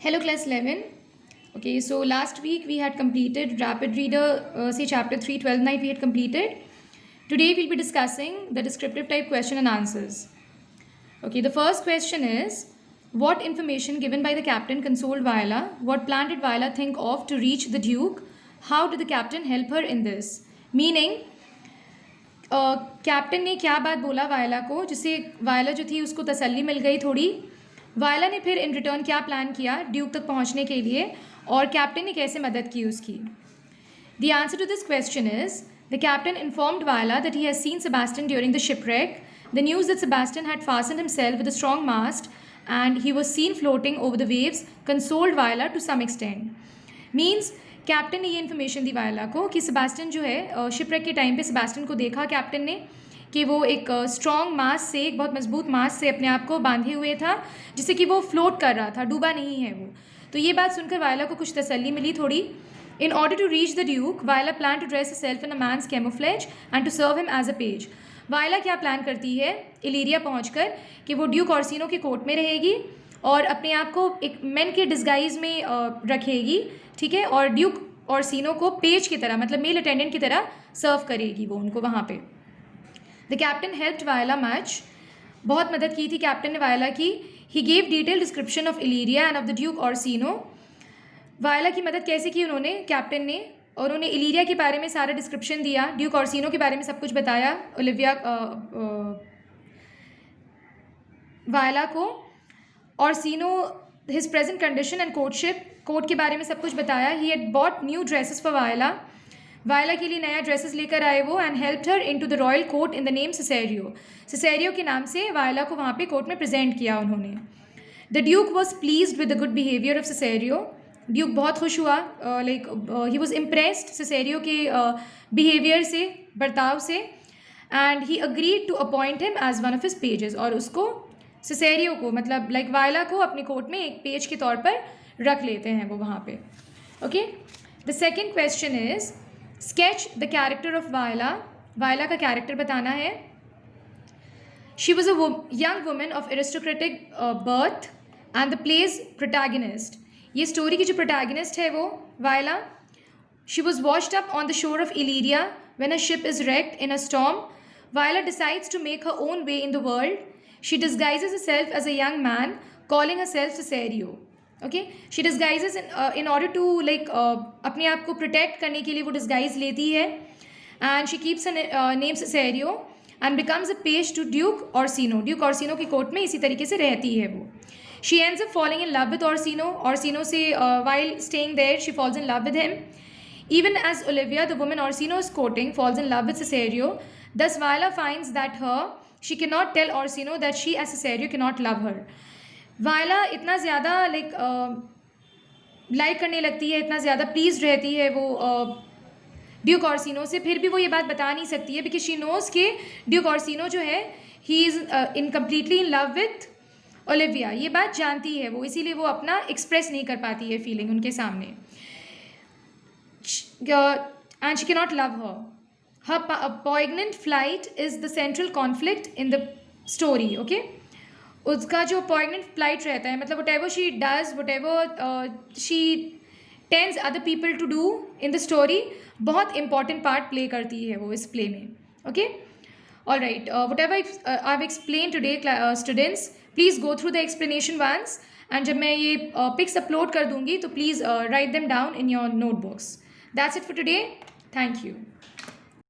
Hello class 11. Okay, so last week we had completed rapid reader, say chapter 3, 12th night we had completed. Today we'll be discussing the descriptive type question and answers. Okay, the first question is, what information given by the captain consoled Viola? What plan did Viola think of to reach the Duke? How did the captain help her in this? Meaning, captain ने क्या बात बोला वायला को जिससे वायला जो थी उसको तसल्ली मिल गई थोड़ी. वायला ने फिर इन रिटर्न क्या प्लान किया ड्यूक तक पहुंचने के लिए और कैप्टन ने कैसे मदद की उसकी. The answer to this question is, the captain informed Viola that he has seen Sebastian during the shipwreck. The news that Sebastian had fastened himself with a strong mast and he was seen floating over the waves consoled Viola to some extent. Means captain ने ये information दी वायला को कि Sebastian जो है shipwreck के time पे Sebastian को देखा कैप्टन ने कि वो एक स्ट्रॉन्ग मास से, एक बहुत मजबूत मास से अपने आप को बांधे हुए था जिससे कि वो फ्लोट कर रहा था, डूबा नहीं है वो. तो ये बात सुनकर वायला को कुछ तसल्ली मिली थोड़ी. In order to reach the duke Viola plan to dress self in a man's camouflage and to serve him as a page. Viola क्या प्लान करती है इलीरिया पहुँचकर कि वो ड्यूक ऑर्सिनो के कोर्ट में रहेगी और अपने आप को एक मैन के डिस्गाइज में रखेगी, ठीक है, और ड्यूक ऑर्सिनो को पेज की तरह मतलब मेल अटेंडेंट की तरह सर्व करेगी वो उनको वहाँ पे. The captain helped Viola much, बहुत मदद की थी कैप्टन ने वायला की. He gave detail description of Illyria and of the duke Orsino. Viola की मदद कैसे की उन्होंने, कैप्टन ने, और उन्होंने इलीरिया के बारे में सारा डिस्क्रिप्शन दिया, ड्यूक ऑर्सिनो के बारे में सब कुछ बताया ओलिविया वायला को. Orsino his present condition and courtship, court के बारे में सब कुछ बताया. He had bought new dresses for Viola, Viola के लिए नया ड्रेसेस लेकर आए वो. And helped her into the royal court in the name Cesario, Cesario के नाम से वायला को वहाँ पे कोर्ट में प्रेजेंट किया उन्होंने. The duke was pleased with the good behaviour of Cesario, duke बहुत खुश हुआ, like he was impressed Cesario के बिहेवियर से, बर्ताव से. And he agreed to appoint him as one of his pages, और उसको सिसेरियो को मतलब लाइक वायला को अपने कोर्ट में एक पेज के तौर पर रख लेते हैं वो वहाँ पे. Okay, the second question is sketch the character of Viola. Viola का कैरेक्टर बताना है. She was a young woman of aristocratic birth and the play's protagonist. ये स्टोरी की जो प्रोटैगनिस्ट है वो Viola. She was washed up on the shore of Illyria when a ship is wrecked in a storm. Viola decides to make her own way in the world. She disguises herself as a young man, calling herself Cesario. Okay, she disguises in order to like अपने आप को protect करने के लिए वो disguise लेती है. And she keeps her name Cesario and becomes a page to Duke Orsino. Duke Orsino की कोर्ट में इसी तरीके से रहती है वो. She ends up falling in love with Orsino. Orsino से while staying there, she falls in love with him. Even as Olivia, the woman Orsino is courting, falls in love with Cesario. Thus, Viola finds that she cannot tell Orsino that she as Cesario cannot love her. Viola इतना ज़्यादा like करने लगती है, इतना ज़्यादा please रहती है वो ड्यूक ऑर्सिनो से, फिर भी वो ये बात बता नहीं सकती है बिकॉज शी नोज के ड्यूक ऑर्सिनो जो है he is in completely in love with Olivia. ये बात जानती है वो, इसीलिए वो अपना एक्सप्रेस नहीं कर पाती है फीलिंग उनके सामने. And she cannot love her. Her poignant flight is the central conflict in the story. Okay, उसका जो poignant flight रहता है मतलब whatever she does, whatever she tends other people to do in the story, बहुत important part play करती है वो इस play में. Okay, all right. Whatever I've explained today, students, please go through the explanation once. And जब मैं ये pics upload कर दूँगी तो please write them down in your notebooks. That's it for today. Thank you.